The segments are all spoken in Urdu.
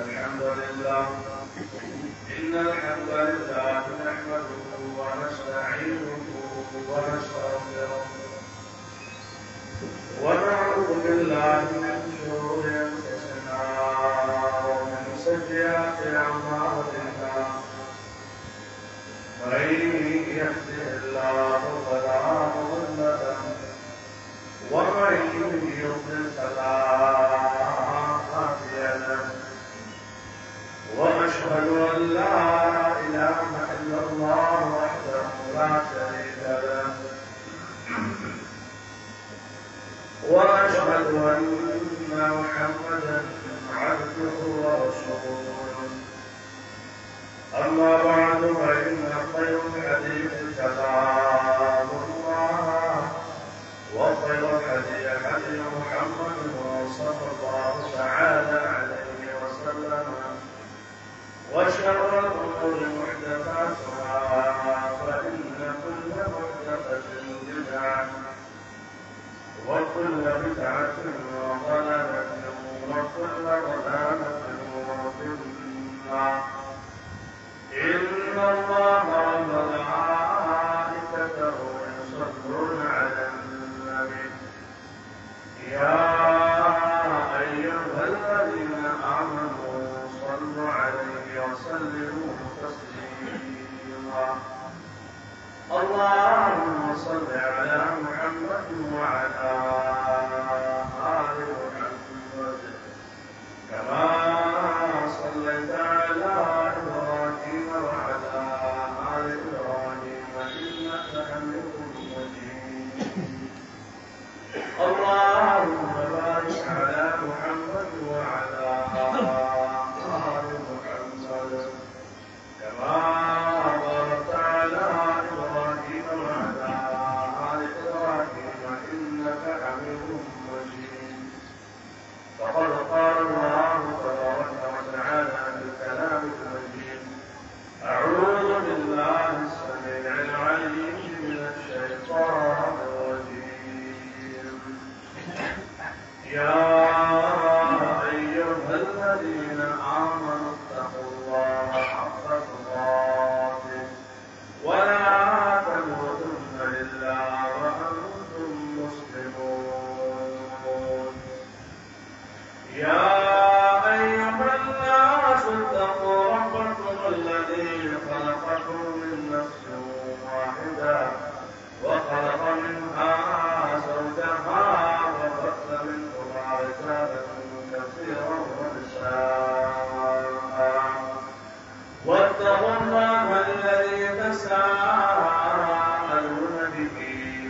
الحمد لله نحمده ونستعينه ونستغفره ونعوذ بالله من شرور أنفسنا ومن سيئات أعمالنا من يهده الله فلا مضل له ومن يضلل فلا هادي له وأشهد أن لا إله إلا الله وحده لا شريك له وأشهد أن محمدا عبده ورسوله أما بعد فإن خير الحديث كلام الله وخير الهدي هدي محمد صلى الله تعالى عليه وسلم وشر الأمور محدثاتها فإن كل محدثة بدعة وكل بدعة ضلالة وكل ضلالة في النار. إن الله وملائكته يصلون على النبي يا أيها الذين آمنوا صلوا عليه وسلموا تسليما. اللهم صل على محمد وعلى آل محمد كما صليت على إبراهيم وعلى آل إبراهيم إنك حميد مجيد. اللهم بارك على محمد وعلى آل محمد كما باركت على إبراهيم وعلى آل إبراهيم إنك حميد مجيد. فقد قال الله تبارك وتعالى في الكلام المجيد: أعوذ بالله السميع العليم من الشيطان الرجيم. يا أيها الذين آمنوا اتقوا الله حق تقاته ولا تموتن إلا وأنتم مسلمون. يا أيها الناس اتقوا ربكم الذي خلقكم من نفس واحدة وخلق منها زوجها وبث منهما رجالا كثيرا ونساء واتقوا الله الذي تساءلون به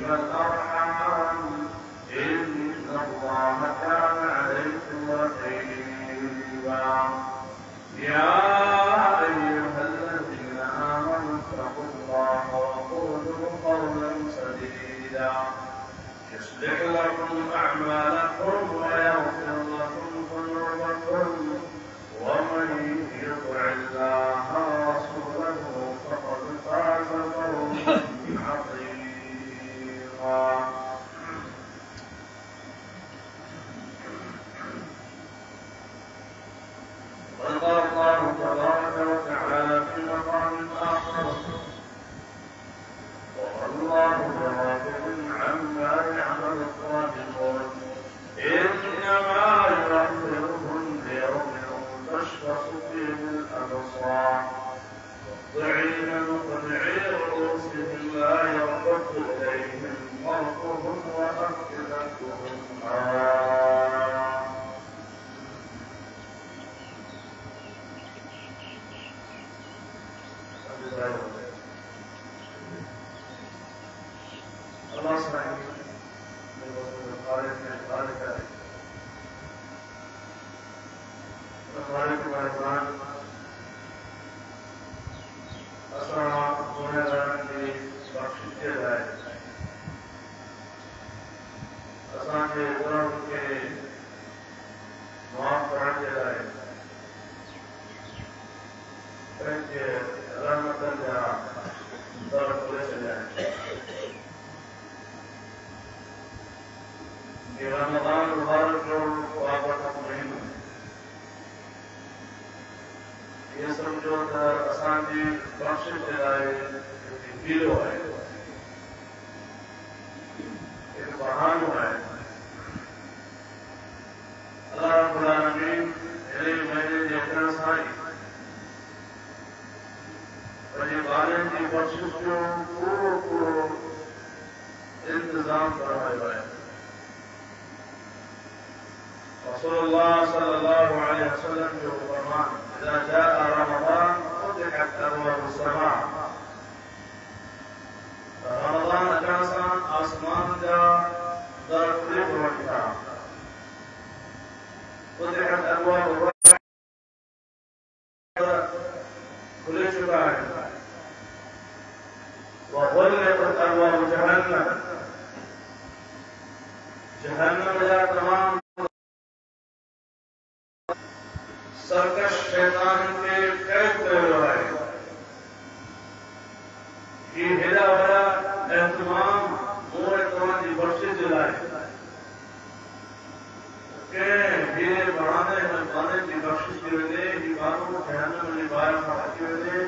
والأرحام إن الله كان عليكم رقيبا. يا أيها الذين آمنوا اتقوا الله وقولوا قولا سديدا يصلح لكم أعمالكم ويغفر لكم ذنوبكم ومن يطع الله ورسوله فقد فاز فوزا عظيما. وقال الله تبارك وتعالى في مقام آخر: والله بغافل عما يعمل الظالمون إنما يؤخرهم ليوم تشخص فيه الأبصار مهطعين مقنعي رؤوسهم لا يرتد إليهم طرفهم وأفئدتهم هواء. الله سبحانه رمضان مبارك وافقكم یہ سمجھو تھا آسان جی بخشش دلائے گیلو ہے ایک بہانو ہے اللہ رب العالمین میرے مہینے دیکھنا سائی اور یہ بارے کی بخشش جو پورو انتظام فرمائے ہوئے رسول اللہ صلی اللہ علیہ وسلم جو فرمان اذا جاء رمضان فتحت ابواب السماء رمضان اچانسان آسمان جا در کھلی پروٹتا فتحت ابواب الرحمة کھلے چکا ہے وغلقت ابواب جہنم جہنم جا تمام سرکش شیطان کے قید کرے ہوئے یہ ہیرا ہوا اہتمام مور اہتمام کی بخشش دلائے کہ ہیرے بڑھانے کی بخشش کی وجہ یہ باتوں کو جہنم میں باہر کھڑا کی وجہ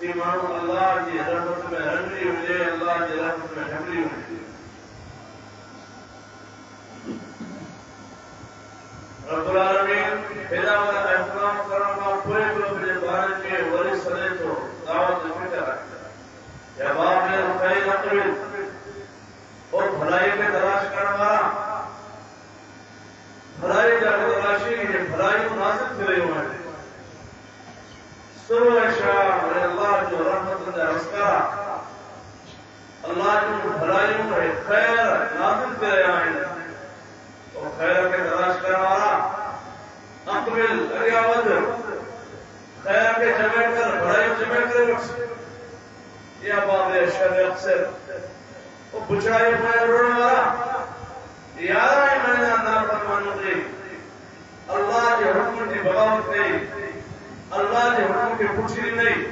ایمان اللہ کی رحمت میں رنگی وجہ اللہ کی رحمت میں ڈھکلی وجہ رب العالمین ہدایت کا اہتمام کرنا پورے گروپ کے بارے کے ولی سنے تو دعوت فکر یا باپ نے خیر اقبل اور بھلائی میں تلاش کرنے والا بھلائی کا تلاشی ہے بھلائی مناسب کرے ہوئے ہیں صبح شام اللہ جو رحمت نے رسکا اللہ جو بھلائی میں خیر نازل کرے آئیں اور خیر کے تلاش کرنے والا اقبل اریاوت خیر کے جمع کر بھلائی جمع کر یا باب شر اکثر وہ بچائی میں رونے والا یاد آئی میں نے اندار فرمانوں کی اللہ کے حکم کی بغاوت نہیں اللہ کے حکم کی پوچھری نہیں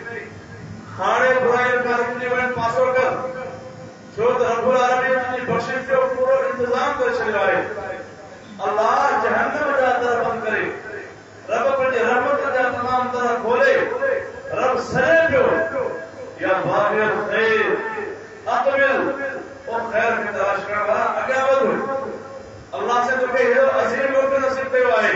کھانے برائی کا رکھنے میں پاسو کر جو رب العالمین کی بخشش کے پورا انتظام کر چلے آئے اللہ جہنم جا طرح بند کرے رب اپنی رحمت جا تمام طرح کھولے رب سنے جو یا باغر خیر اقبل اور خیر کی تلاش کرنے والا اگیابت ہوئی اللہ سے تو کہ یہ عظیم لوگ کے نصیب پہ آئے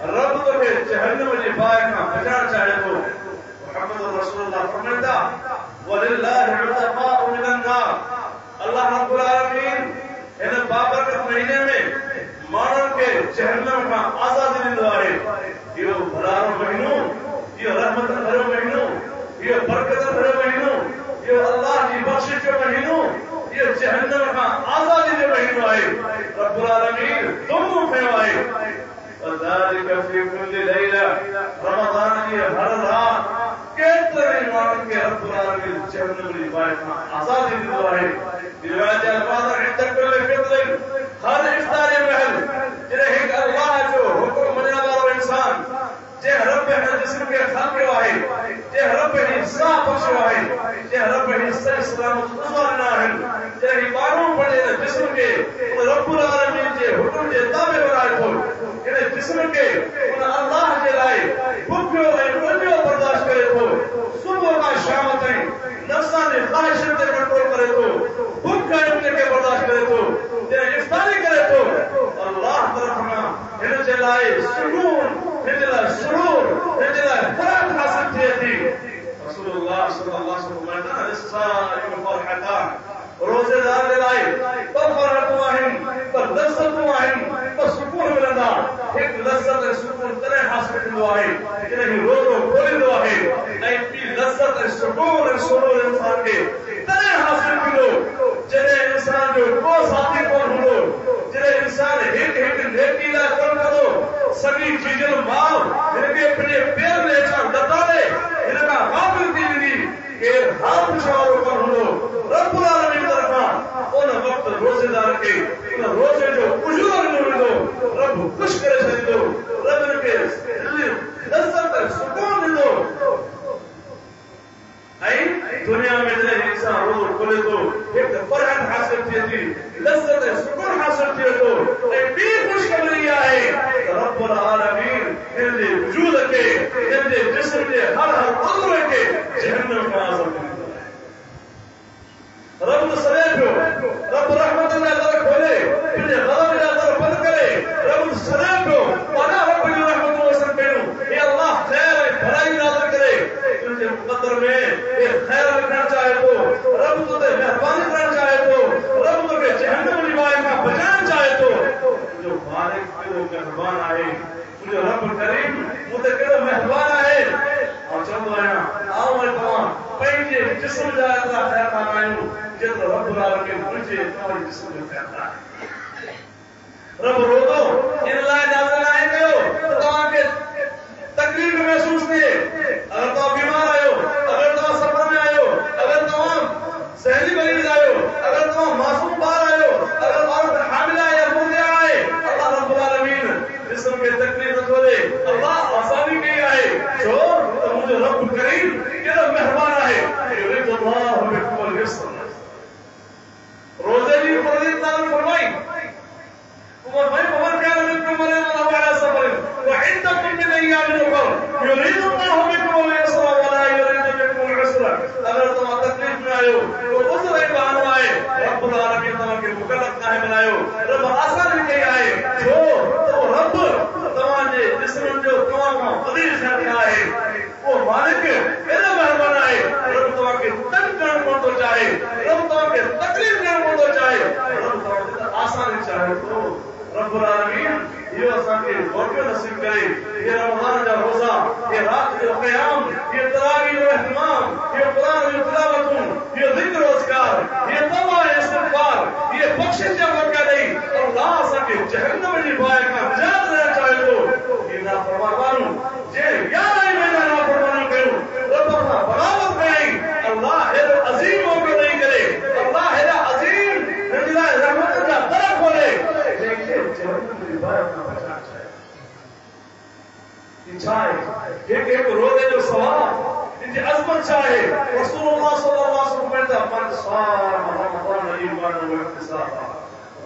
رب تو کہ جہنم جی بائے کا بچار چاہے تو محمد رسول اللہ فرمائتا وَلِلَّهِ عُتَقَاءُ مِنَ النَّارِ اللہ رب العالمین انہیں بابرکت مہینے میں مانن کے جہنم کا آزادی دن آئے یہ بھلار مہینوں یہ رحمت بھرے مہینوں یہ برکت بھرے مہینوں یہ اللہ کی بخشش کے مہینوں یہ جہنم کا آزادی کے مہینوں آئے رب العالمین دونوں پہ آئے وَذَلِكَ فِي كُلِّ لَيْلَةٍ رمضان یہ ہر رات کتنے مانن کے رب العالمین جہنم کی بائے کا آزادی دن آئے روایت الفاظ عند كل فطر ہر افطار محل جنہیں اللہ جو حکم منع والا انسان جے رب ہے جسم کے خالق واہے جے رب ہے صاف بخش واہے جے رب ہے صحیح سلامت گزارنا ہے جے باروں پڑے جسم کے رب العالمین کے حکم کے تابع بنائے تو انہیں جسم کے اللہ کے لائے بھوکیوں میں برداشت کرے تو صبح کا شام تائیں نفسانی خواہشت سے کنٹرول کرے تو بھوک کا کے برداشت کرے تو جنہیں افطاری کرے تو اللہ طرفنا انہیں چلائے سکون انہیں سرور انہیں فرق حاصل کیے تھی رسول اللہ صلی اللہ علیہ وسلم فرمایا الصائم فرحتان روزے دار لائے تو فرحت واہم تو لذت واہم تو سکون ملنا ایک لذت سکون طرح حاصل ہوا ہے انہیں روزوں کھولی ہوا ہے ایسی لذت سکون سرور انسان کے طرح حاصل کرو جنہیں انسان جو کو ساتھی کون ہو جنہیں انسان ایک نیکیلا کون کرو سبھی چیزیں ماں ان کے اپنے پیر لے کر لٹانے ان کا قابل دیوی کہ ہاتھ پچھاڑو کون ہو رب العالمین طرفا ان وقت روزے دار کے ان روزے جو اجور میں دو رب خوش کرے سے دو رب ان کے لذت سکون دو دنیا میں انسان روز کھلے تو ایک فرحت حاصل تھی تھی لذت سکون حاصل تھی تو ایک بھی خوشخبری ہے رب العالمین ان دے وجود کے ان دے جسم کے ہر عضو کے جہنم کا عذاب رب سلیب رب رحمت اللہ در کھولے پھر غضب اللہ در بند کرے رب سلیب وانا رب رحمت اللہ وسلم کہوں اے اللہ خیر بھلائی نازل کرے تجھے مقدر میں اے خیر رکھنا چاہے تو رب تجھے مہربانی کرنا چاہے تو رب تجھے جہنم نبائے کا بچانا چاہے تو جو مالک جو مہربان آئے جو رب کریم مجھے کہو مہربان آئے اور چند آیا آؤ میں تمام پہنجے جسم جائے ترا خیر آئیں جب رب العالمین مجھے تمہاری جسم میں کہتا ہے رب رو دو ان اللہ نازل آئیں گے تو آپ کے تکلیف محسوس نہیں اگر تو بیمار آئے ہو اگر تو سفر میں آئے ہو اگر تو سہلی مریض آئے ہو اگر تو معصوم بار آئے ہو اگر عورت حاملہ یا مرضع آئے اللہ رب العالمین جسم کے تکلیف چھوڑے اللہ آسانی کی آئے جو تو مجھے رب کریم کہ مہربان آئے یرید اللہ بکم اليسر روزے بھی فرض تعلق فرمائی ومن كان منكم مريضا او على سفر وعدة من ايام اخر يريد الله بكم اليسر ولا يريد بكم العسر اگر تم تکلیف میں آئے ہو تو عذر ہے بہانہ آئے رب العالمین تم کے مکلف نہ بنائے ہو رب آسان کے آئے جو تو رب تمہارے جسم جو تمام قدیر سے ہے وہ مالک ایسا مہربان آئے رب تم کے تن کرنے کو تو چاہے رب تم کے تکلیف کرنے کو تو چاہے رب تم آسان چاہے تو رب العالمین یہ آسان کے موقع نصیب کرے یہ رمضان کا روزہ یہ رات کا قیام یہ تراویح و اہتمام یہ قرآن کی تلاوت یہ ذکر و اذکار یہ توبہ استغفار یہ بخشش کا موقع نہیں اور اللہ آسان کے جہنم میں پائے کا نجات دینا چاہے تو یہ نافرمانوں یہ یا نہیں میں نافرمانی کروں رب اپنا بغاوت کریں اللہ ہے عظیم موقع نہیں کرے اللہ ہے عظیم نجلہ رحمت کا در کھولے لیکن جہنم میں پائے کا بچانا چاہے ایک روزے جو ثواب ان کی عظمت چاہے رسول اللہ صلی اللہ علیہ وسلم کہتا من صام رمضان ایمانا واحتسابا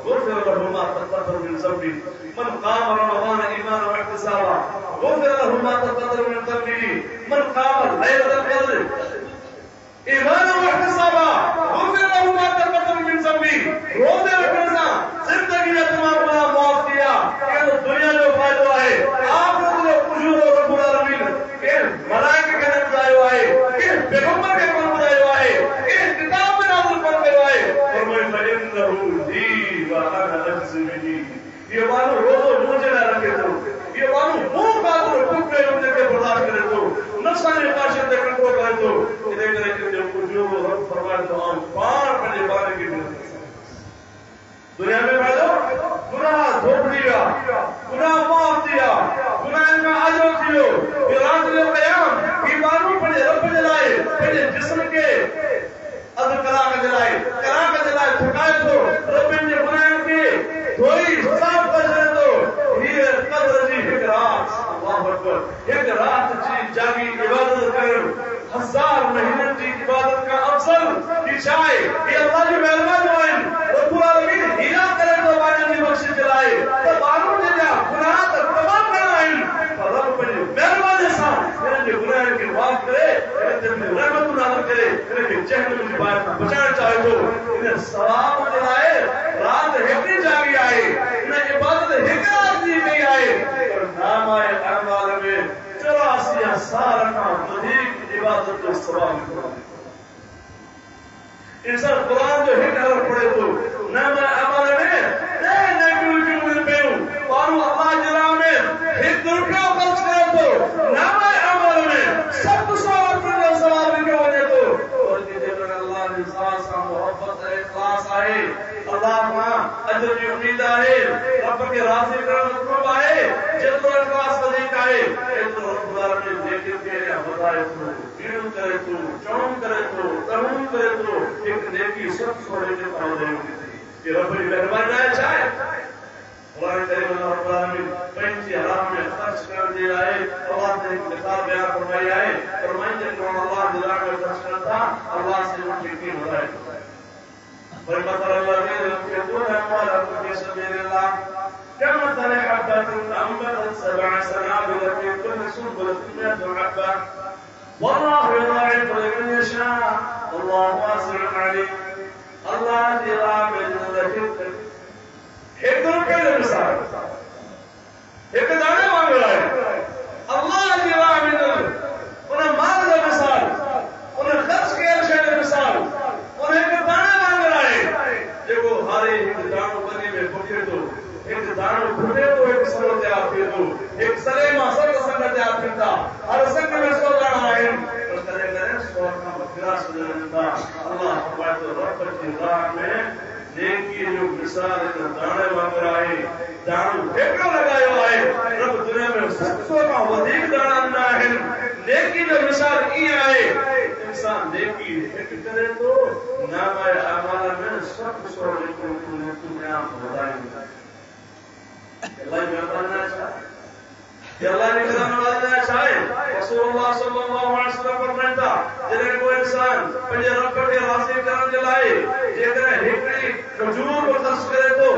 غفر له ما تقدم من ذنبه من قام رمضان ایمانا واحتسابا غفر له ما تقدم من ذنبه من قام ليلة القدر ایمانا واحتسابا غفر له ما تقدم من ذنبه روزے رکھنے سے زندگی میں تمام گناہ معاف کیا کہ دنیا جو فائدہ ہے آپ رب العالمین کہ ملائکہ کے نام آئے ہوئے کہ پیغمبر کے نام آئے ہوئے کہ کتاب میں نازل کرتے ہوئے فرمائے فإنه لي وأنا أجزي به یہ مانو روزو مجھے نہ رکھے تو یہ مانو منہ کا تو ٹکڑے ہونے کے برداشت کرے تو نفسانی خواہشیں دے کنٹرول کرے تو یہ کرے کہ جو رب فرمائے تو ہم پار پڑے بارے کی دنیا میں بھائیو گناہ دھوپ دیا گناہ معاف دیا گناہ کا اجر دیو یہ رات القیام ایمانوں پڑے رب جلائے پڑے جسم کے اذکرا کا جلائے تھکائے تو رب نے گناہ کے دھوئی صاف کر دو یہ قدر جی ایک رات اللہ اکبر ایک رات جی جاگی عبادت کر ہزار مہینے کی عبادت کا افضل چاہے یہ اللہ کی مہربان ہوئے رب العالمین ہیرا کرے تو بانے کی بخشش جلائے تو بانوں نے جا گناہ تک تمام کرائیں رب بڑی مہربان ایسا میرے گناہ کی معاف کرے میرے رحمت نازل کرے میرے جہنم کی بات بچانا چاہے تو انہیں ثواب دلائے رات ہکری جاگی آئے انہیں عبادت ہکرات دی گئی آئے اور نام آئے اعمال میں 84,000 کا مزید عبادت و ثواب کرو انسان قرآن جو ہٹ اگر پڑھے تو نام عمل میں نئے کیوں پیوں اور اللہ جلا میں ہٹ روپیہ خرچ کرے تو نام عمل میں سب ثواب کرنے ثواب کے وجہ تو اور جب اللہ نے سا محبت اخلاص آئے اللہ کا اجر کی امید آئے رب کے راضی کرنے مطلب آئے جب اخلاص وزیق آئے تو رب العالمین دیکھ کے بتائے تو بیڑ کرے تو چون کرے تو تمام کرے تو ایک نیکی سب چھوڑے کے پاؤ دے کہ رب کی مہربانی آئے چاہے قرآن کریم اللہ رب العالمین پنچی حرام میں خرچ کر دیا ہے اللہ نے ایک مثال بیان فرمائی ہے، فرمائی کہ اللہ دلا میں خرچ کرتا اللہ سے ان کی یقین ہو رہا ہے. فالمثل الذين ينفقون أموالهم في سبيل الله كمثل حبة أنبتت 7 سنابل في كل سنبلة 100 حبة والله يضاعف لمن يشاء والله واسع عليم. اللہ کی راہ میں ایک روپے کا مثال ایک دانے مانگ رہا ہے. اللہ کی راہ میں انہیں مال کا مثال، انہیں خرچ کیا شے کا مثال، انہیں ایک دانے مانگ رہا ہے. دیکھو ہارے ایک دانو بنی میں پکے تو ایک دانو پھٹے تو ایک سرو تیار پھر تو ایک سلیمہ سر سنگ تیار پھرتا ہر سنگ میں سو جانا ہے اور کرے کرے سو کا مغفرہ سجدہ. اللہ فرمائے تو رب کی راہ میں نیکی جو مثال ہے دانے مانگ رہا ہے، دانو ٹھیکا لگایا ہے. رب دنیا میں سو کا ودیک دانا نہ ہے. نیکی جو مثال یہ ہے انسان نیکی ایک کرے تو نام اعمال میں سب سو لیکن دنیا بڑھائیں گے. اللہ نے بتانا چاہے، اللہ نے بتانا چاہے. رسول اللہ صلی اللہ علیہ وسلم فرماتا جنہیں کوئی انسان پنجے رب کے راضی کرنے لائے جیکر ہکڑی کھجور کو خرچ کرے تو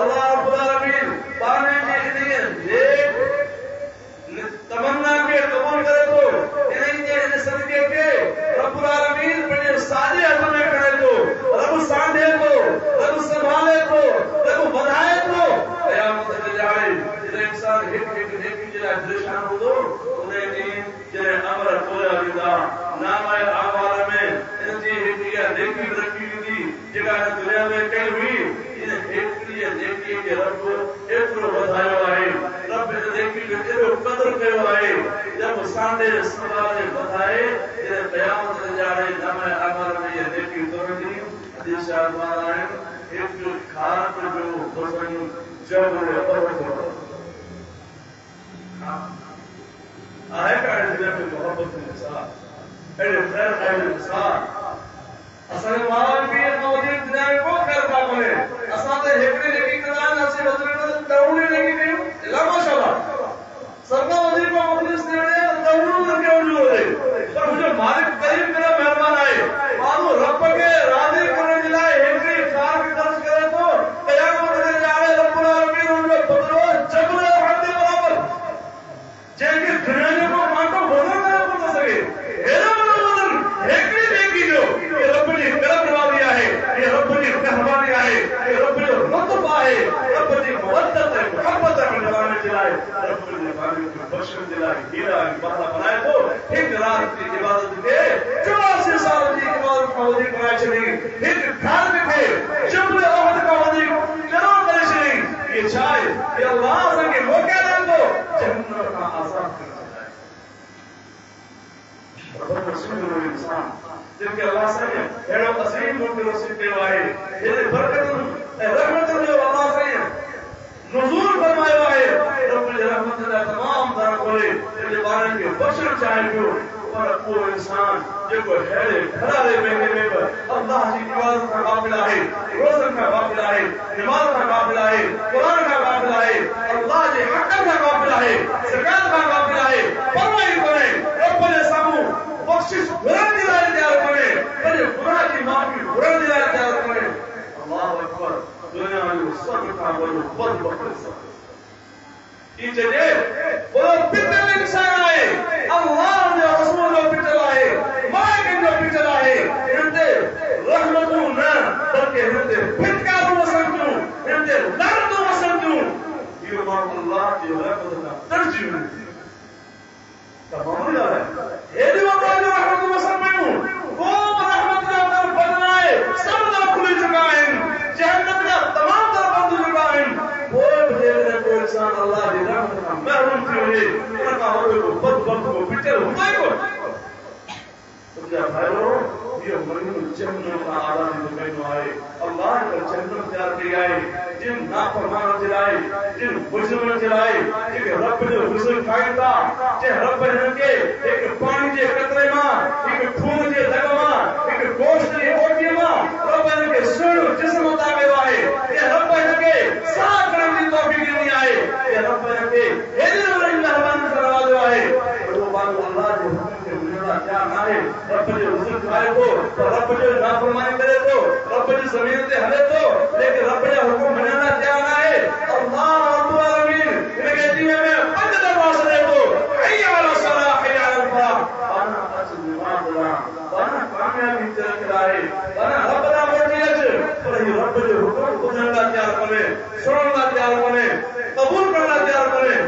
اللہ رب العالمین پانے کے لیے تمنا کے قبول کرے تو انہیں صدقے کے رب العالمین پنجے سادے ہاتھ میں کھڑے تو رب ساندھے کو رب سنبھالے کو رب بدھائے تو قیامت میں جائے. جنہیں انسان ایک نیکی جنہیں درشان ہو دو انہیں جنہیں امر کویا دیتا نام اعمال میں انہیں نیکی رکھی دی جگہ دنیا میں کئی ہوئی انہیں ایک نیکی کے رب ایک رو بدھایا ہے. رب نیکی کے ایک قدر کیا ہے. جب ساندھے سنبھالے بدھائے جنہیں قیامت میں جائے نام اعمال میں یہ نیکی دونوں دی. حدیث شاہدوان آئے ایک کھارت جو بزن جب آئے کا دنیا میں محبت انسان اے خیر خیر انسان اصل مال بھی موجود دنیا میں کو خیر کا بنے اساتے ہکڑے لگی کدان اسی وزن تروڑی لگی گئی لا ماشاءاللہ سرکا وزیر کو مخلص دینے تروڑ کر کے وجود ہے. پر مجھے مالک قریب میرا مہربان آئے مانو رب کے راضی کرنے دلائے ہکڑی خار کی درس کرے تو قیامت میں جائے رب العالمین ان میں پترو جبر حد برابر جن کے دنیا کو مانو وزن نہ پتا سکے ایسا وزن ہکڑی دیکھی جو یہ رب نے کرم کروا دیا ہے، یہ رب نے مہربانی ہے، یہ رب نے لطف ہے، رب نے مودت ہے، محبت ہے بنانے دلائے، رب نے بانی کو بخشن دلائے، ہیرا بندہ بنائے تو ایک رات کی عبادت کے 84 سال کی عبادت کا وزیر بنائے چلیں ایک گھر میں تھے جبل احد کا وزیر کرو کرے چلیں. یہ چاہے کہ اللہ سے کے موقع دیں تو جنت کا آزاد کرنا چاہے. رب رسول انسان جن کے اللہ سے ایڑو عظیم ان کے رسول کے وائے یہ برکت رحمت جو اللہ سے نزول فرمائے وائے رب رحمت اللہ تمام در کھولے یہ بارے کے بخشن چاہے جو پر وہ انسان جو کو ہے گھرارے مہینے میں پر اللہ کی عبادت کا قابل ہے، روزن کا قابل ہے، نماز کا قابل ہے، قرآن کا قابل ہے، اللہ کے حق کا قابل ہے، زکات کا قابل ہے. فرمائی کرے رب نے سامو بخشش گناہ دلائے تیار کرے بلے گناہ کی معافی گناہ دلائے تیار کرے. اللہ اکبر. دنیا میں سب کا بڑا بد بخش یہ جگہ وہ پتر انسان آئے اللہ نے رسول جو پتر آئے مائک جو پتر آئے انتے رحمتوں نہ بلکہ انتے پھٹکاروں وسنتوں انتے دردوں وسنتوں یہ اللہ کی رحمت کا ترجمہ تمام ہے. یہ جو اللہ جو رحمت وسنتوں وہ رحمت کا در بدنائے سب در کھل چکا ہے جہنم کا تمام در بند چکا ہے. وہ دیکھنے کو انسان اللہ کی رحمت کا محروم کی ہوئی انہوں کا ہوئے کو بد بد کو پچھر ہوتا ہے کو سمجھا بھائیو یہ مرین جہنم کا آزادی دنیا آئے اللہ کا جہنم تیار کی آئے جن نافرمان جلائے جن مجرم جلائے ایک رب جو حسن کھائیتا جن رب جن کے ایک پانی جے قطرے ماں ایک خون جے دگ ماں ایک گوشت جے اوٹی ماں رب جن کے سڑ جسم مطابع آئے یہ رب جن کے ساتھ کرنے کی توفیق نہیں آئے یہ رب جن کے یہ دن اللہ مہربان کروا دے آئے رب جو رزق کھائے تو رب جو نافرمانی کرے تو رب جو زمین تے ہلے تو لیکن رب جو حکم منانا تیار نہ ہے اللہ رب العالمین انہیں کہتی ہے میں پنج دروازے دے تو حی علی الصلاح حی علی الفلاح وانا اصل نماز اللہ وانا کامیابی تیرے کرائے وانا رب دا مرضی اچ پر یہ رب جو حکم منانا تیار کرے سننا تیار کرے قبول کرنا تیار کرے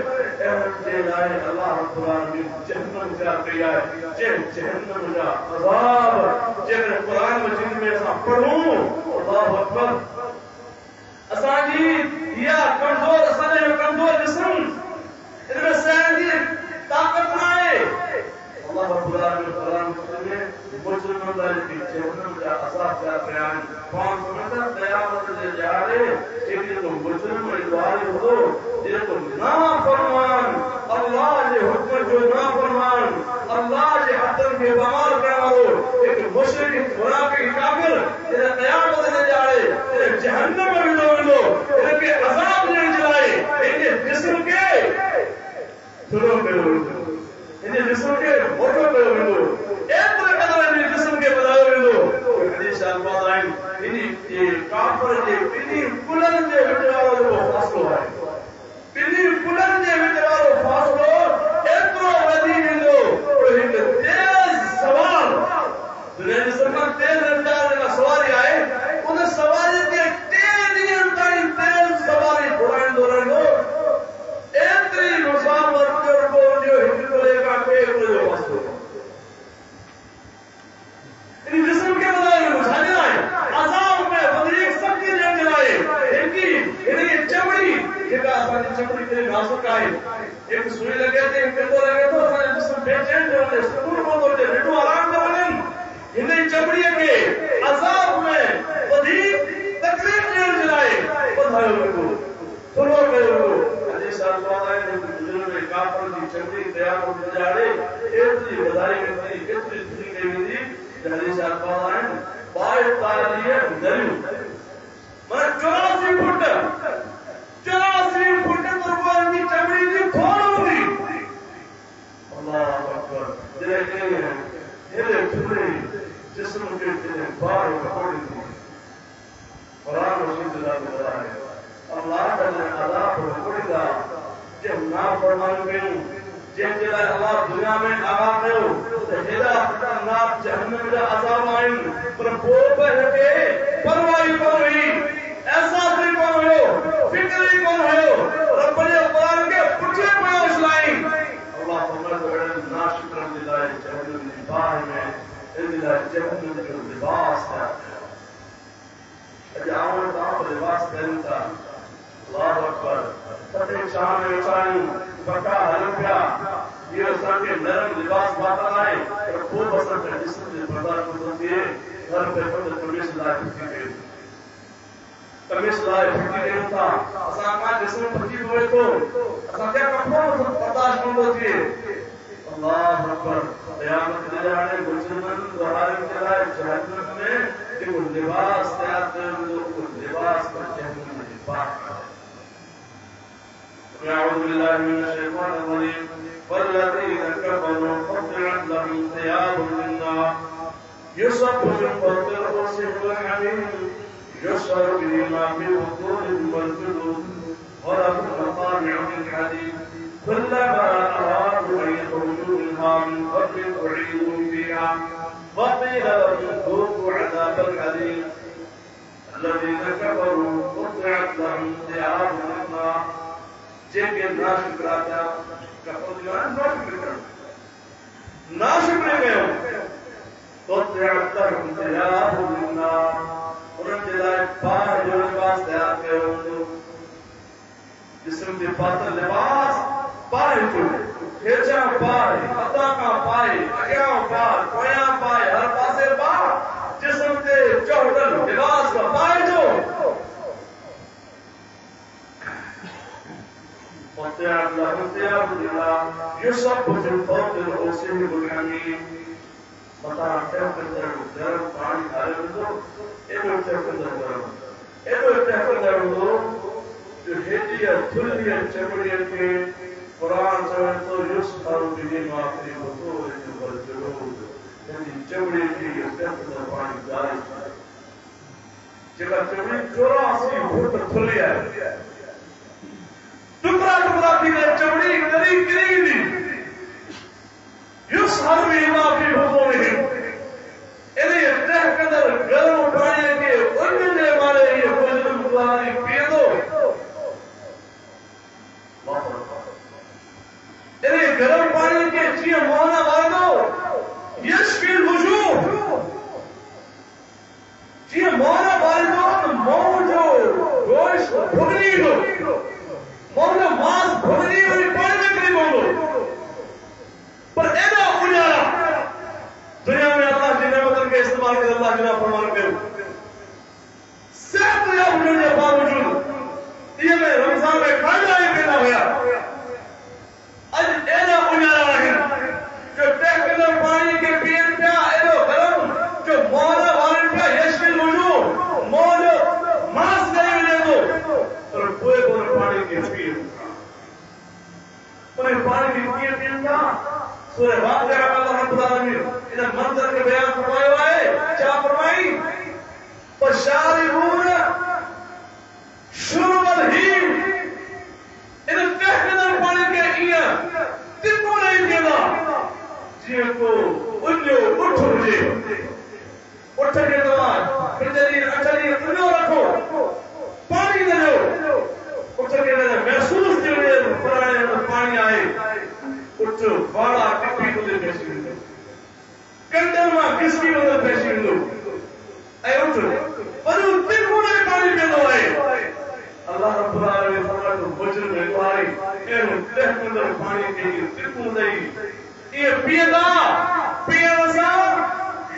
اللہ رب العالمین جہنم تیار کیا ہے جہنم کا عذاب جن قرآن مجید میں ایسا پڑھوں اللہ اکبر اساں جی یا کمزور اساں کمزور جسم ان میں سہن دی طاقت نہ ہے اللہ رب العالمین قرآن مجید میں مجرموں کا جہنم کا عذاب کا بیان کون سمجھتا قیامت دے جا رہے ایک تو مجرم ادواری ہو یہ تو نافرمان اللہ کے حکم جو نافرمان اللہ کے حکم کے بمار کرنا ہو ایک مشرک منافق کافر یہ قیامت دے جا رہے جہنم میں بھی لو ان کے عذاب نہیں جلائے ان کے جسم کے سنو کرو ان جسم کے موٹو کرو اتنے قدر ان جسم کے بدائے ویندو حدیث الفاظ آئیں ان کافر کے پنی کلن کے وچارو جو فاصلو ہے پنی کلن کے وچارو فاصلو اترو ودی ویندو ان تیز سوار دنیا جسم کا تیز رفتار کا سواری آئے ان سواری کے تیز سواری دوران اتری مسافر کو جو ہندو لے کا پیڑ جو فاصلو جسم کے بدائے مجھانے آئے عذاب میں بدریک سکتی جن جلائے انہیں چمڑی جگہ آسانی چمڑی تیرے ناسک آئے ایک سوئی لگے تھے ایک پیدو لگے تو آسانی جسم بے چین جو انہیں سکون کو دورتے رٹو آرام کرنے انہیں چمڑی کے عذاب میں بدریک تکلیف جن جلائے بدھائے ہوئے کو سنو کرے ہوئے حدیث آلوان آئے جو بزرگ میں کافر کی چمڑی تیار ہو جاڑے اتنی بدائی میں تھی اتنی سنی کے میں تھی حدیث الفاظ آئیں بائی تاریہ دلیو میں 84 فٹ تربان کی چمڑی کی کھول ہوگی اللہ اکبر دیکھیں ہیں ہلے چھلے جسم کے تیرے بائی کھوڑی تھی قرآن رسول اللہ کو بتا ہے اللہ تعالی عذاب پر کھوڑی دا جب نا فرمان کروں جن جلائے اللہ دنیا میں آغاز ہو ہدا نار جہنم کا عذاب آئیں پر بول پر کے پرواہی کون ہوئی احساس نہیں کون ہو فکر نہیں کون ہو رب نے قرآن کے پچھے پیوش لائیں اللہ فرماتا ہے ناشکر للہ جہنم نباہ میں اللہ جہنم کے لباس ہے اجاؤں آپ لباس پہنتا اللہ اکبر فتح شاہ میں اچھائیں بکا حلقیا یہ اسان کے نرم لباس باتا آئے اور خوب اثر کا جسم سے بردار کو سنتی ہے گھر پہ فتح کمیش لائے پھٹی گئے کمیش لائے پھٹی گئے تھا اسان کا جسم پھٹی ہوئے تو اسان کیا کپڑوں برداشت مند ہوتی ہے اللہ اکبر قیامت دے جانے مجرمن دہارے چلائے جہنم میں کہ وہ لباس تیار کریں وہ لباس پر جہنم میں پاک أعوذ بالله من الشيطان الرجيم والذين كفروا قطعت لهم ثياب من نار يصب من فوق رؤوسهم الحميم يصهر به ما في بطونهم والجلود ولهم مقامع من حديد كلما أرادوا أن يخرجوا منها من قبل أعيدوا فيها وقيل لهم ذوقوا عذاب الحريق الذين كفروا قطعت لهم ثياب من نار جن کے ناشکر آتا کفر جو ہے ناشکر گئے ہو تو تیارتر انتیاب ہونا انہوں جلائے پار جو لباس تیار گئے ہو جسم کے پاتر لباس پائے جو کھیچا پائے عطا کا پائے اگیاں پائے کویاں پائے ہر پاسے پائے جسم کے چوڑن لباس کا پائے جو وَطِعَتْ لَهُمْ ثِيَابُ اللَّهِ يُصَبُّ مِنْ فَوْقِ رُؤُوسِهِمُ الْحَمِيمُ مطلع تحقندر گرم پانی کھارے ہوندو ایدو تحقندر ہوندو جو ہیڈیا دھلیا چمڑیا کے قرآن سمجھ تو یُسْخَرُ بِهِ مَا فِي بُطُونِهِمْ وَالْجُلُودُ چمڑی کی پانی جاری جگہ چمڑی 84 فٹ کھلی ہے ٹکڑا ٹکڑا کی چمڑی کری گری دی یس ہر بھی معافی ہو نہیں انہیں تہ قدر گرم پانی کے ان نے مارے یہ بزرگ گزاری پیے دو انہیں گرم پانی کے چیئے مونا مار دو یشفی الوجوہ چیئے مونا مار دو مون جو گوشت بھگنی ہو مون جو ماس بھگنی ہوئی پانی میں کری مونو پر اینا اجارا دنیا میں اللہ کی نعمتوں کے استعمال کے اللہ جناب فرمان کرو صحت یا ہونے کے باوجود یہ میں رمضان میں کھانا ہی پیدا ہویا اج اینا اجارا رکھیں جو ٹیکنر پانی کے پین پیا ایلو گرم جو مولا وارن پیا یشفی الوجوہ مولا ماس گئی لے دو اور پوئے کو پانی کے پین انہیں پانی کی پین کا سورہ واقعہ کا اللہ رب العالمین انہیں منظر کے بیان فرمائے ہوئے کیا فرمائی فشاربون شرب الہیم انہیں ٹیکنر پانی کے ایئر تکو نہیں دینا جیئے کو انیو اٹھو جے اٹھ کے دوان پھر اچھلی انیو رکھو پانی دے دو اٹھ کے دے محسوس جو لئے پرانے پانی آئے اٹھ بڑا ٹپی کو دے پیشی ہوں کنڈر ماں کس کی مدد پیشی ہوں اے اٹھ پر ان تکو نہیں پانی پہ دو آئے اللہ رب العالمین فرمائے تو بجر میں دعائی اے تہمندر پانی کے لیے تکو نہیں یہ پیدا پیدا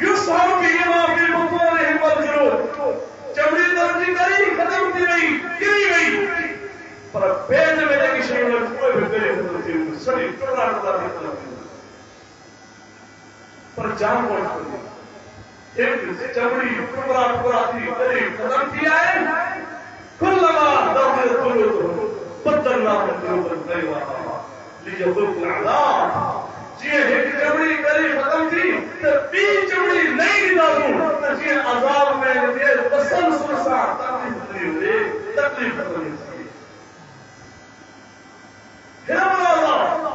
یسحر بھی معافی بطورہم والجلود چمڑی درجی کری ختم کی گئی گری گئی پر پیٹ میں دیکھی شیئر میں کوئی بھی گری ختم کی ہوئی سڑی ٹکڑا ٹکڑا کی ختم کی پر جان پہنچ کر ایک چمڑی ٹکڑا ٹکڑا کی گری ختم کی آئے کلما دخل قلوب بدلناهم قلوبا غيرها ليذوقوا العذاب جیئے ایک چمڑی کری ختم تھی تو پی چمڑی نہیں ڈالوں تو جیئے عذاب میں دیئے تسلسل سا تکلیف ختم ہوئی پھر اللہ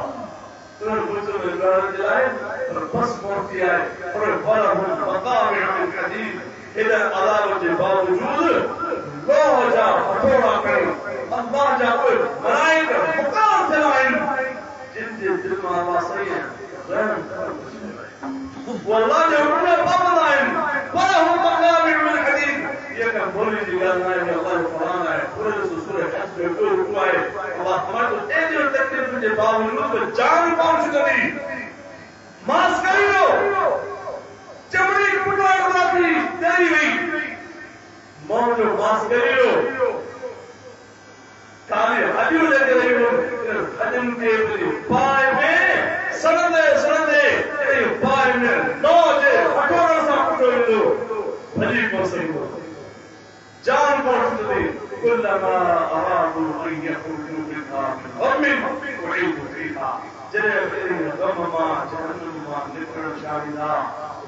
تمہیں بچوں میں گرد جلائے اور بس موتی آئے اور فرہم مقامع الحدید ادھر عذاب کے باوجود لو جا پھوڑا کریں اللہ جا کوئی بنائیں کر مقام دلائیں جن دل میں آواز صحیح ہے واللہ جو انہوں نے بابلائن وَلَهُمْ مَقَامِعُ مِنْ حَدِيدٍ یہ کہ بولی جی گل ہے کہ اللہ قرآن ہے پورے سورہ حج میں کوئی رکوا ہے اللہ ہمارے تو ایجر تکلیف مجھے باوجود جان پہنچ گئی ماس کری لو چمڑی ٹکڑا ٹکڑا تھی تیری گئی مون جو ماس کری لو کالی حجو لے کے رہی ہو حجم کے پائے میں سرندے پائے میں نو جے اٹھوڑا سا کٹو دو بھلی کو سکو جان پہنچ دی کلما ارادو ان یخرجوا منها من غم اعیدوا فیہا جنہیں غم جہنم نکلن شاہدہ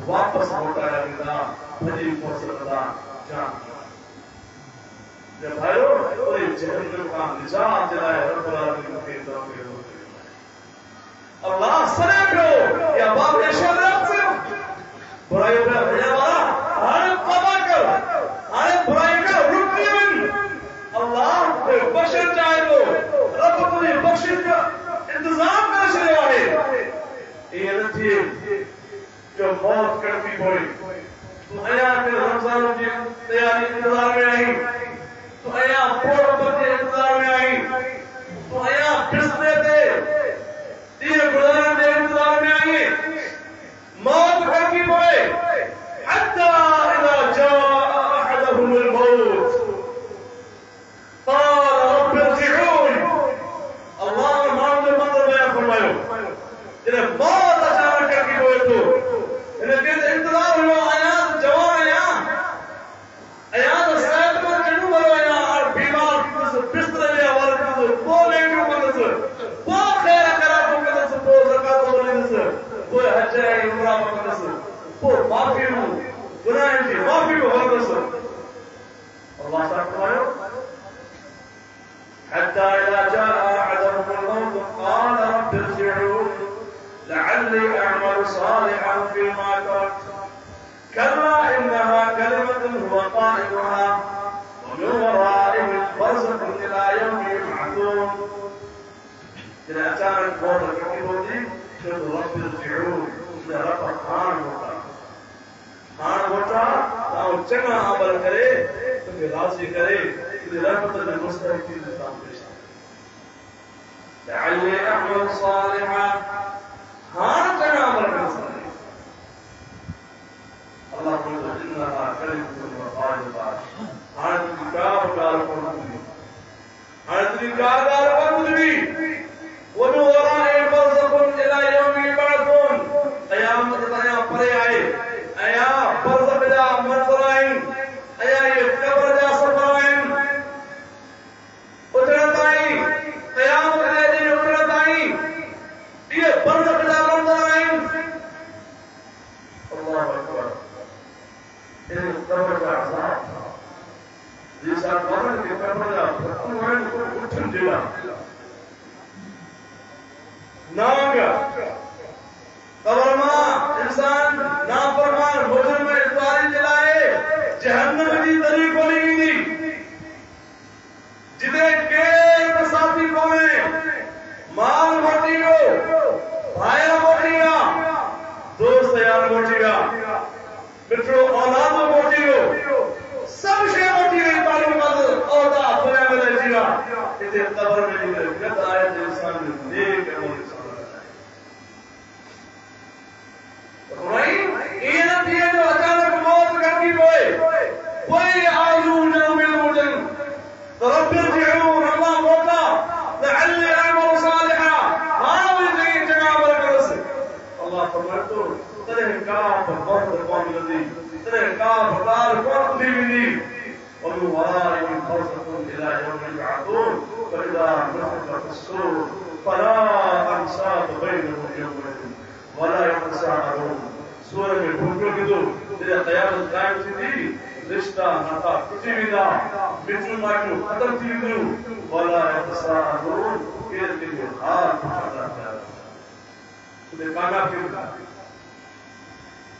واپس ہوتا ہے بھلی کو سکتا جان جب بھائیو کوئی جہنم کا نجات دلائے رب العالمین کے طرف اللہ سنے پہ یا باپ نے شہرات سے برائی پہ بھیا والا آنے قضا کر آنے برائی کا رکھنی من اللہ پہ بخشن چاہے تو رب تمہیں بخشن کا انتظام کر چلے آئے یہ نتیجے جو موت کرتی ہوئی تو آیا پھر رمضان کی تیاری انتظار میں آئی تو آیا پھوڑ پر کے انتظار میں آئی تو آیا پھسنے دے یہ گزارن دے انتظار میں آئیے موت گھر کی پڑے حتی اذا جاء احدهم الموت قال رب ارجعون اللہ نے مان دے مندر میں فرمائے جنہیں موت اچانک کر کی پڑے تو انہیں کہتے انتظار ہو آیات جوان آیات صحت پر چنو بلو اور بیمار بستر میں آواز کرتے وہ لیٹو مندر وہ خیر کرا وہ زکات وہ حج ہے عمرہ مقدس وہ معافی ہوں گناہ کی معافی ہو رسول اللہ تعالیٰ حتى إذا جاء أحدهم الموت قال رب ارجعون لعلي أعمل صالحا فيما تركت كلا إنها كلمة هو قائلها ومن ورائهم برزخ إلى يوم يبعثون إذا أتانا الموت الكبير قل رب ارجعون إذا رب خان ہوتا تو چنگا عمل کرے تو راضی کرے رحمت المستحقین نظام پیش لعلی اعمل صالحا ہاں چنگا عمل کر سکے اللہ تعالی انها کلمۃ وقائلها ہاں کتاب کار کرتی ہاں کتاب کار کرتی وہ ورائے برزخ الى یوم یبعثون قیامت تیا پرے آئے ایا برزخ جا منظر آئیں ایا یہ قبر جا سفر آئیں اترتائی قیامت کے دن اترتائی یہ برزخ جا منظر آئیں اللہ اکبر یہ قبر کا عذاب یہ ساتھ قبر کے قبر جا انوائن کو اٹھن دیا نانگا قبر ماں انسان نافرمان مجرم میں اتواری جلائے جہنم کی طریق کو نہیں دی جتنے کیر مسافی کونے مال موٹی گو بھائیہ موٹی گا دوست یار موٹی گا مٹرو اولاد موٹی گو سب شے موٹی گئی تعلق اودا دنیا میں لے جیگا اتنے قبر میں جیگا جب آئے انسان میں نیک ہے یہ نہ تھی جو اچانک موت کرتی ہوئے کوئی آرزو نہ مل رب ارجعون اللہ موتا لعلی اعمل صالحا ہاں بھی نہیں جگہ پر کرس اللہ فرماتا ترے کاف بہت قوم لدی ترے کاف دار قوم دی ومن ورائهم برزخ الى يوم يبعثون فاذا نفخ في الصور فلا انساب بينهم يومئذ ولا يتساءلون سورہ میں بھوکوں کی دو تیرے قیامت قائم تھی رشتہ ناتا کچھ بھی نہ بچوں مائنو ختم تھی دو ولا يتساءلون کیر کے لیے حال پوچھا جاتا ہے تجھے کامیاب کیوں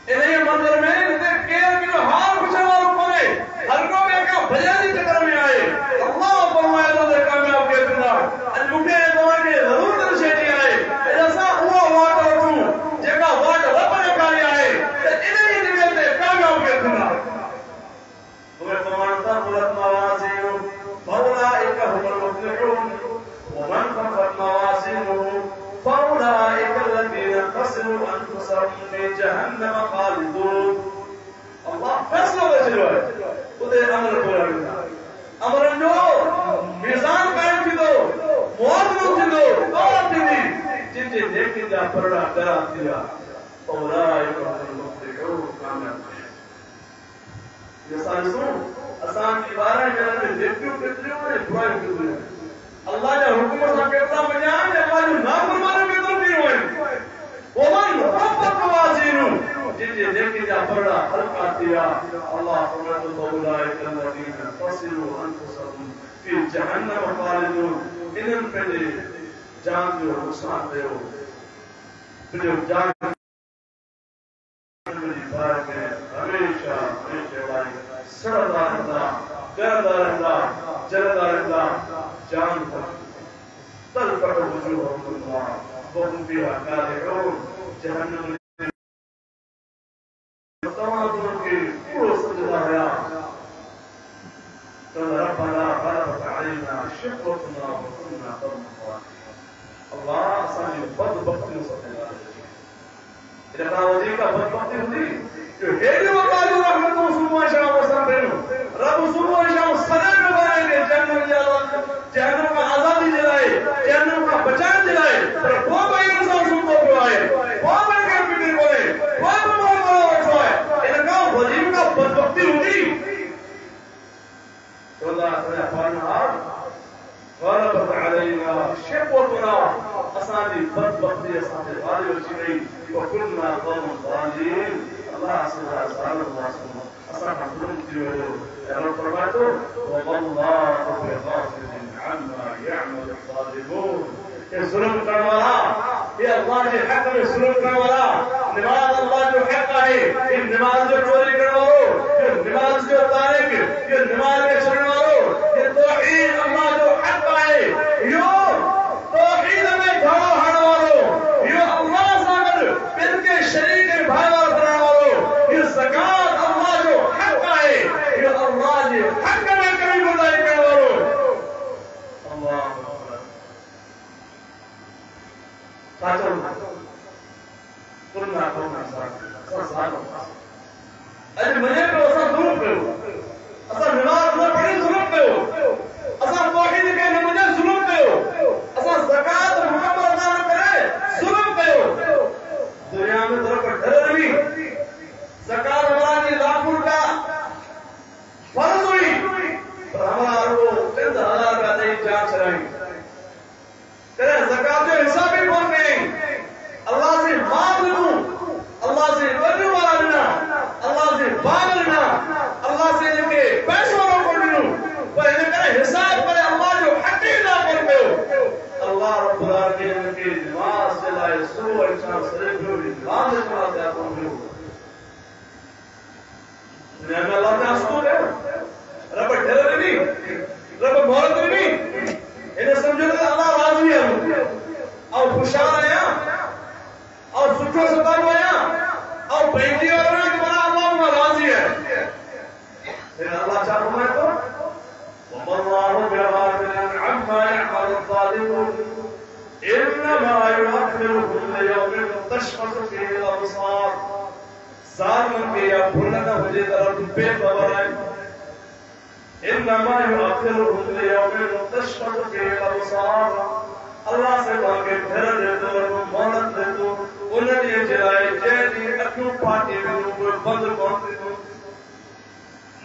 انہیں منظر میں انہیں کیر کے لیے حال پوچھا والوں پڑے ہر کو میں کہا بھجانی چکر میں آئے اللہ فرمائے تو دے کامیاب کے دنہ المکے دعا کے ضرور در شیٹی آئے ایسا ہوا واٹ رکھوں جگہ واٹ رب نے کاری آئے انہیں ہی نگلتے کامیاب کے دنہ تمہیں فرمانتا بلت موازین فاولائک هم المفلحون ومن خفت موازینه فاولئك الذين خسروا انفسهم في جهنم خالدون الله فیصلہ بچلو ہے خود امر پورا کرتا امر جو میزان قائم کی دو موازنہ کی دو دولت کی دی جن سے دیکھیں جا پرڑا کرا دیا فاولئك هم المفلحون کامیاب یہ سالسوں آسان کی بارہ جنہوں نے دیکھیوں کتنے ہوئے برائی کتنے اللہ نے حکومت کا کہتا بجائے کہ اللہ نے نافرمانی میں تو نہیں ہوئے ومن خفت موازینہ جن سے دیکھیں جا پرڑا ہلکا دیا اللہ فرماتا فاولئک الذین خسروا انفسهم فی جہنم خالدون انہوں پہلے جان جو نقصان دے ہو پھر جان ہمیشہ سڑتا رہتا جلتا رہتا جلتا رہتا جان پر تل پر وجوہ اللہ وهم فيها كارهون جہنم تمام کے پورا سجدہ ہے قال ربنا غلبت علينا شقوتنا وكنا قوما اللہ سامنے بدبختی ہو سکتے ہیں اذا كان وجهك بدبختی ہوتی کہ ہیری وقالو رحمت سبحانہ شاہ وسلم بینو رب سبحانہ شاہ سلام بنائیں گے جہنم کا آزادی دلائے جہنم کا بچان دلائے پر وہ بھائی انسان سنتوں کو آئے وہ بھائی کے فکر بولے وہ بھی بہت بڑا وقت ہے اذا كان وجهك کا بدبختی ہوتی تو اللہ تعالیٰ فرمایا غلبت علينا شقوتنا اسانی بدبختی اسانی غالب چھ گئی وكنا قوم ضالين الله سبحانه وتعالى اصلا حضرم تيولو انا فرماتو وما الله بغافل عما يعمل الظالمون الظلم کرنے والا یہ اللہ کے حق میں ظلم کرنے والا نماز اللہ جو حق ہے یہ نماز جو چوری کرنے والوں یہ نماز جو تارک یہ نماز کے چھوڑنے والوں یہ توحید اللہ جو حق ہے یہ توحید میں دھڑا ہڑ والوں یہ اللہ سامر پھر کے شریک بھائی اور بنانے والوں یہ زکات اللہ جو حق ہے یہ اللہ کے حق میں کبھی گزاری کرنے والوں اللہ ساتھوں قلنا قوم ساتھوں اجھے مجھے پہ اسا ظلم پہ ہو اسا نماز نہ پڑھی ظلم پہ ہو اسا توحید کے نمجھے ظلم پہ ہو اسا زکاة محمد ادا نہ کرے ظلم پہ ہو دنیا میں طرف پر ڈر رہی زکاة ہماری لاکھوں کا فرض ہوئی پر ہمارا وہ چند ہزار کا نہیں جان چلائی کرے زکاة جو حساب بھی بول گئے اللہ سے مانگ لوں اللہ سے بننے والا لینا اللہ سے باغ لینا اللہ سے ان کے پیسوں کو لوں پر انہیں کرے حساب کرے اللہ جو حقی نہ بول گئے ہو اللہ رب العالمین ان کی نماز سے لائے سو انسان صرف جو نماز سے نماز دیا کرنے ہو دنیا میں اللہ نے آسکو ہے رب ڈھر نہیں رب مہرت نہیں انہیں سمجھو کہ اللہ راضی ہے اور خوشحال آیا اور سٹھو ستار آیا اور بیٹی اور رہا کہ بنا اللہ راضی ہے لیکن اللہ چاہتا ہے تو وَمَا اللَّهُ بِغَافِلٍ عَمَّا يَعْمَلُ الظَّالِمُونَ إِنَّمَا يُؤَخِّرُهُمْ لِيَوْمٍ تَشْخَصُ فِيهِ الْأَبْصَارُ ظالمن کے یا بھولنا مجھے طرف بے خبر ہے انما يؤخرهم ليوم تشخص فيه الابصار اللہ سے مانگے پھر دے دو مہلت دے دو انہیں یہ جلائے جیدی اکیوں پاٹی میں کوئی بند کون دے دو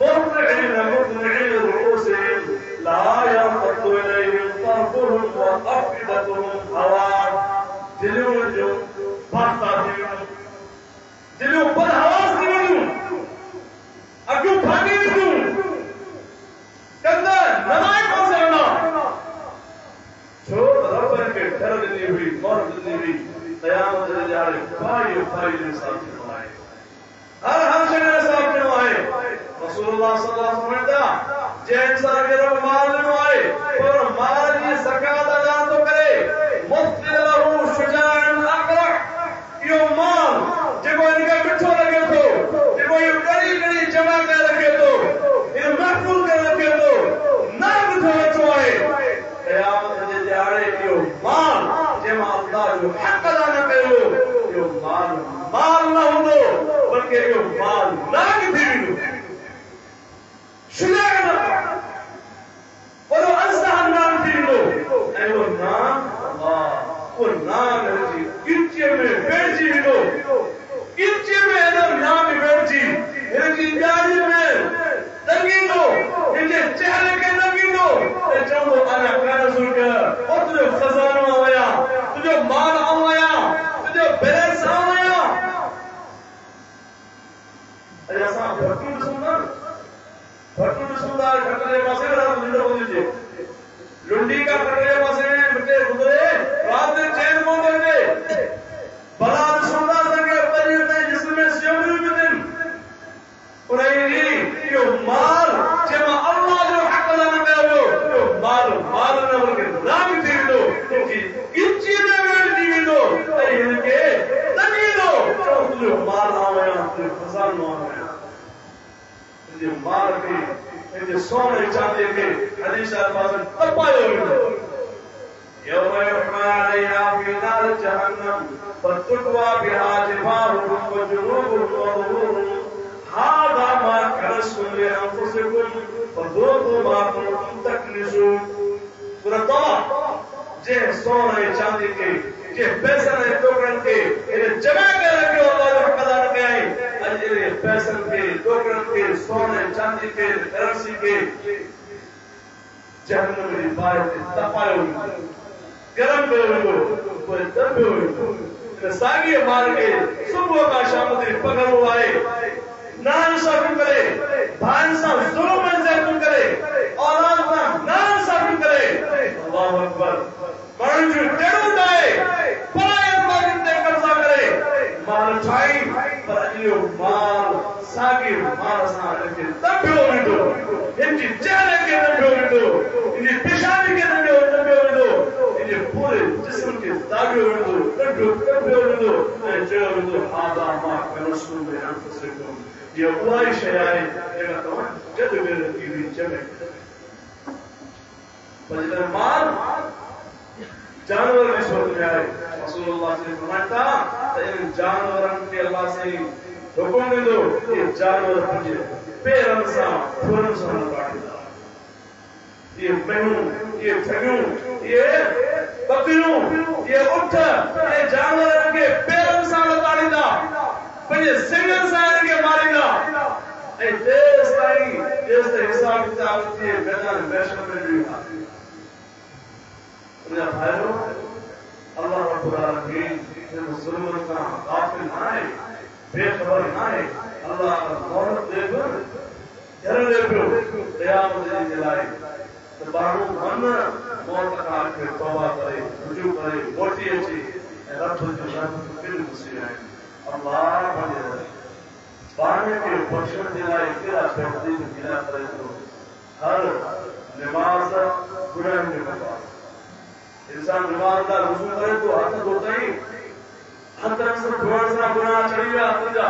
مطلعین رؤوسهم لا يرتد إليهم طرفهم وأفئدتهم هواء دلوں جو بھاگتا دلوں پر حواس دیوں اکیوں بھاگی دیوں کندہ نمائے کون سے ہونا چھوڑ رب کے گھر دلی ہوئی مور دلی ہوئی قیامت دلی جارے پائی نے صاحب چنوائے ہر ہمشہ نے صاحب چنوائے رسول اللہ صلی اللہ علیہ وسلم دا جین سارا کے رب مال چنوائے اور مال یہ زکاة ادا تو کرے مفت لہو شجاع اقرع یہ مال جب ان کا مٹھو لگے تو جب یہ کڑی کڑی جمع کر رکھے تو یہ محفوظ کر رکھے تو نہ مٹھو چوائے قیامت دے دیارے یہ مال جمع اللہ جو حق ادا نہ کرو یہ مال نہ ہو دو بلکہ یہ مال ناک دیو شجاع نہ ولو انسہ نام دیو اے وہ نام اللہ وہ نام ہے جی کنچے میں بیٹھ جی لو کنچے میں ادھر نام بیٹھ جی میرے کی جاری میں لگی دو مجھے چہرے کے لگی دو اے چاہو انا کانا سن کر اور تجھے خزانہ آیا تجھے مال آیا تجھے بیلنس آیا اے ایسا بھٹو رسولدار کھٹرے پاسے رہا لنڈا ہو دیجئے لنڈی کا کھٹرے پاسے بٹے گزرے رات میں چین مون دے بلا رسولدار سنگے پریت ہے جس میں سیوری بدن قرآنی یہ مال جمع اللہ جو حق لانا میں ہو مال نہ بلکہ نام تیر دو کنچی میں بیٹھ دیوی دو اے ان کے لگی دو جو مال آویا خزان آویا جو مال کی جو سونے چاہتے کے حدیث الفاظ تپائے ہوئے يوم يحمى عليها في نار جهنم فتقوى بها جباههم وجنوبهم وظهورهم هذا ما كنزتم لأنفسكم فذوقوا ما كنتم تكنزون سورة توبہ جے سونے چاندی کے جے پیسے ٹوکرن کے انہیں جمع کر رکھے اللہ جو حق ادا رکھے آئیں اجرے پیسے کے ٹوکرن کے سونے چاندی کے کرنسی کے جہنم میں باہر تپائے ہوئے گرم پہ ہوئے کوئی دم پہ ہوئے ساگی مار کے صبح کا شام تک پکڑ ہوئے نان صاحب کرے بھائی صاحب ظلم انزیتون کرے اولاد صاحب نان صاحب کرے اللہ اکبر مرنجو ٹیڑو دائے پائے مارن تے قبضہ کرے مال چھائی پر اجلیو مال ساگی مال ساں رکھے تبیو ویڈو انجی چہرے کے تبیو ویڈو انجی پیشانی کے تبیو ویڈو انجی پورے جسم کے تبیو ویڈو تبیو ویڈو جو ویڈو آدھا ماہ میں رسول میں انفسکم یہ اوائی شیعائے جگہ تو جد میرے تیوی جمع فجر مال جانور بھی صورت میں آئے رسول اللہ سے فرمائتا تو ان جانوران کے اللہ سے حکم دے دو یہ جانور پنجے پیرن سا پھورن سا نکاڑی دا یہ مہنوں یہ تھگیوں یہ بکریوں یہ اٹھ یہ جانوران کے پیرن سا نکاڑی دا پنجے سنگن سا کے ماری دا اے دیس تائی دیس تے حساب کتاب تھی میدان محشر میں بھی آتی میرا بھائیو اللہ رب العالمین جب ظلم کا غافل نہ ہے بے خبر نہ ہے اللہ مہلت دے کر گھر لے کر قیامت دن جلائے تو بارو من موت کا کے توبہ کرے رجوع کرے موٹی اچھی رب جو رب پھر مسیح ہے اللہ بنے رہے پانے کے بخشن دلائے تیرا بہترین ملا کرے تو ہر نماز گناہ میں بتا انسان نماز کا رسو کرے تو ہاتھ دھوتا ہی ہاتھ طرف سے تھوڑا سا گناہ چڑھی گیا ہاتھ جا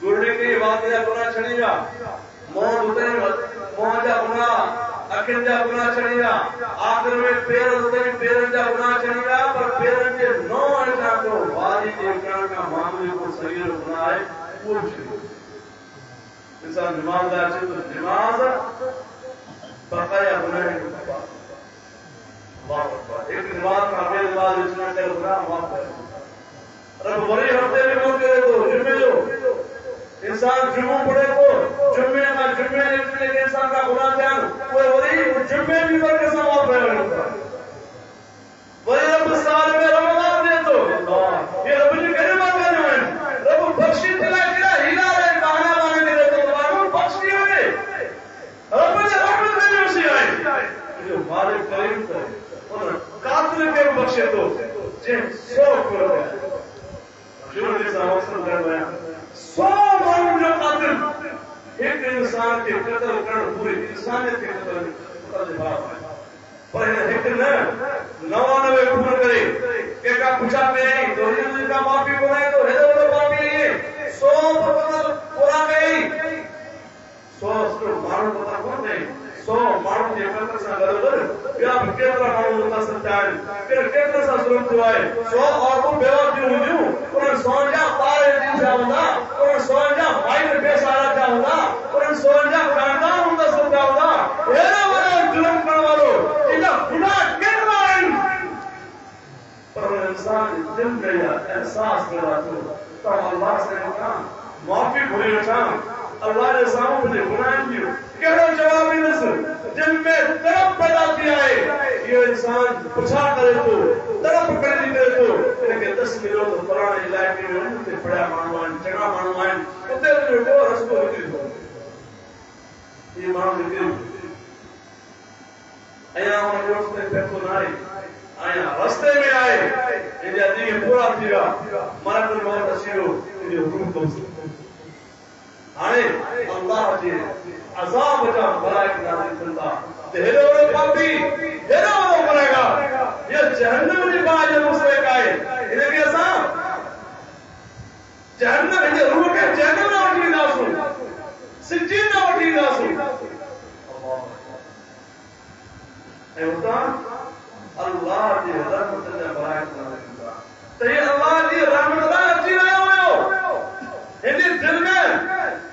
گرنے کی بات یا گناہ چڑھی گیا موت ہوتے ہی موت جا گناہ اکھن جا گناہ چڑھی گیا آخر میں پیر ہوتے ہی پیرن جا گناہ چڑھی گیا پر پیرن کے نو انسان کو واری دیکھان کا معاملے کو صغیر گناہ ہے پور چڑھی انسان نماز دا چاہے تو نماز بقایا گناہ ہے ایک نماز کا حقیل نماز اتنا کر گناہ معاف کرے رب بڑی ہفتے میں موت کرے تو جمعے جو انسان جمعہ پڑھے تو جمعے جتنے کے انسان کا گناہ دھیان کوئی وری جمعے بھی کر کے سماعت بیان ہوتا ہے وری رب سال میں رمضان دے تو یہ رب جی کرمہ کرنے ہوئے رب بخشی دلائے کرا ہیلا رہے کہانا بانے دے تو رب بخشی ہوئے رب جی رحمت کرنے اسی آئے جو مالک کریم کرے قاتل کے بخشے تو جن سو کرو گیا شروع جیسا مقصد کر گیا سو مرم جو قاتل ایک انسان کے قتل کرنے پوری انسانیت کے قتل بات ہے پر ایک نوانوے کفر کرے کہ کا پوچھا پہ نہیں تو ہندو کا معافی بنائے تو ہندو کا معافی لیے سو قتل پورا گئی سو مارو پتا کون نہیں سو مارو کے قتل سے غرض یا کتنا مارو متصل چاہے پھر کتنا سا ظلم ہوا ہے سو اور وہ بیوہ کیوں ہوئی انہیں سونجا پارے دن چاہونا انہیں سونجا بھائی بے سارا چاہونا انہیں سونجا خاندان متصل چاہونا ایرہ والا ظلم کرنوالو انہا خدا کتنا ہے پر انسان دل گیا احساس کرا تو اللہ سے کہا معافی بھولی رکھا اللہ نے ساموں مجھے گناہ کیوں کہنا جواب ہی نصر جن میں طرف پیدا کیا ہے یہ انسان پچھا کرے تو طرف کرنے کرے تو لیکن 10 ملوں تو قرآن علاقے میں انتے پڑھا مانوائن جگہ مانوائن انتے انتے کو رسکو ذکر ہو یہ مان ذکر آیا ہم رستے پیکو نائے آیا رستے میں آئے انجا دیگے پورا تیرا مرد الموت اسیرو انجا حکم کم سے آئے اللہ جی عذاب جا بلائے کی نازل کرتا ہیرو رو پاپی ہیرو رو کرے گا یہ جہنم نہیں باج مسئلے کا ہے انہیں بھی ایسا جہنم ہے روح کے جہنم نہ اٹھی ناسو سجین نہ اٹھی ناسو اے ہوتا اللہ جی رحمت اللہ بلائے کی نازل کرتا تو یہ اللہ جی رحمت اللہ اچھی رہے ہوئے ہو انہیں دل میں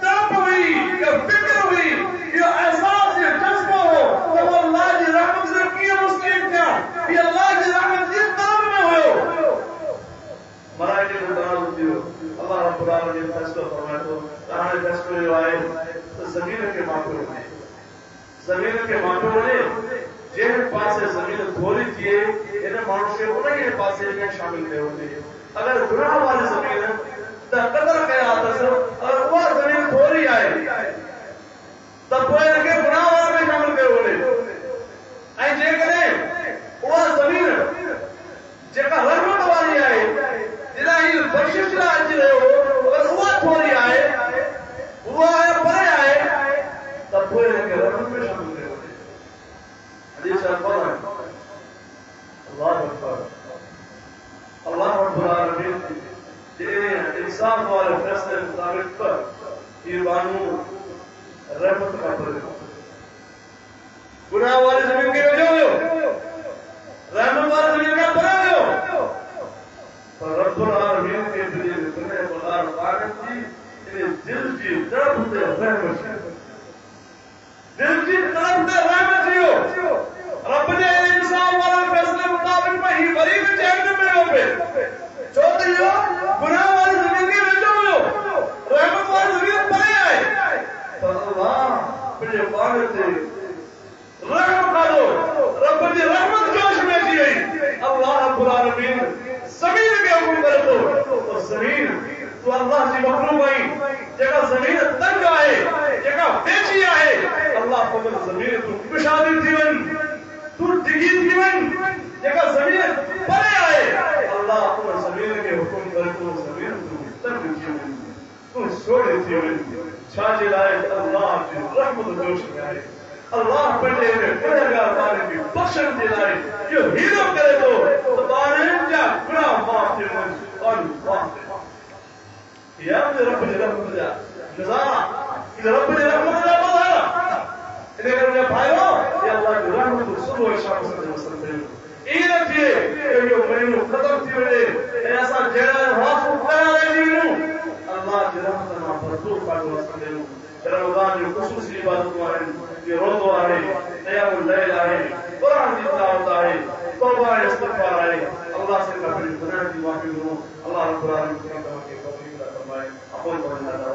تڑپ ہوئی یا فکر ہوئی یا احساس یا جذبہ ہو تو وہ اللہ جی رحمت سے کیا مسلم کیا یہ اللہ جی رحمت جس طرف میں ہوئے ہو ملائکے کو دعا ہوتی ہو اللہ رب العالمین فیصلہ فرمائے تو کہاں فیصلہ جو آئے تو زمین کے معقول ہونے زمین کے معقول ہونے جن پاسے زمین تھوڑی تھی ان مانو کے انہیں پاسے میں شامل کر ہوتے اگر گناہ والی زمین تو قدر کیا اگر وہ زمین تھوڑی آئے تب وہ ان کے گناہ والے میں شامل کر ہوتے جے کریں وہ زمین جکا رحمت والی آئے جنا ہی بخشش نہ اچ رہے ہو اگر وہ تھوڑی آئے وہ آئے پرے آئے تب وہ ان کے رحمت میں شامل کر ہوتے حدیث اکبر اللہ اکبر اللہ رب العالمین جنہیں انسان والے فیصلے مطابق پر یہ بانو رحمت کا پر گناہ والی زمین کے وجہ ہو رحمت والی زمین کا پر ہو پر رب العالمین کے دلیل تمہیں بلار طاقت کی انہیں دل کی طرف سے رحمت دل کی طرف سے رحمت ہو رب نے انسان والے فیصلے مطابق پر ہی غریب جہنم میں ہو پہ چوتھی ہو گناہ والی زمین کے وجہ ہو رحمت والی زمین پر آئے پر اللہ اپنے پانے سے رحم کرو رب کی رحمت جوش میں دی گئی اللہ رب العالمین زمین کے حکم کر دو اور زمین تو اللہ کی مخلوق آئی جگہ زمین تنگ آئے جگہ بیچی آئے اللہ فضل زمین تو کشادی تھیون تو ڈگی تھیون جگہ زمین پرے آئے اللہ اپنا زمین کے حکم کر دو زمین تو تنگ تھیون تو سوڑے تھیون چھاجے لائے اللہ کی رحمت جوش میں آئے اللہ پڑھے میں پڑھگار بارے کی بخشن دلائے یہ ہیرو کرے تو بارے کیا گناہ معاف دے اور معاف دے یا مجھے رب نے رحمت دیا جزا کہ رب نے رحمت دیا بولا انہیں کہ میرے بھائیوں یا اللہ کی رحمت صبح شام سے وسلم ایرت یہ کہ یہ مہینوں ختم تھی وڑے ایسا جہاں حاصل کرا رہے نہیں اللہ کی رحمت نہ بھرپور کاٹو وسلم رمضان جو خصوصی عبادت ہے یہ روزہ ہے قیام اللیل ہے قرآن کی تلاوت ہے توبہ استغفار ہے اللہ سے قبل گناہ کی معافی ہو اللہ رب العالمین کی توفیق عطا فرمائے اقول قولی ھذا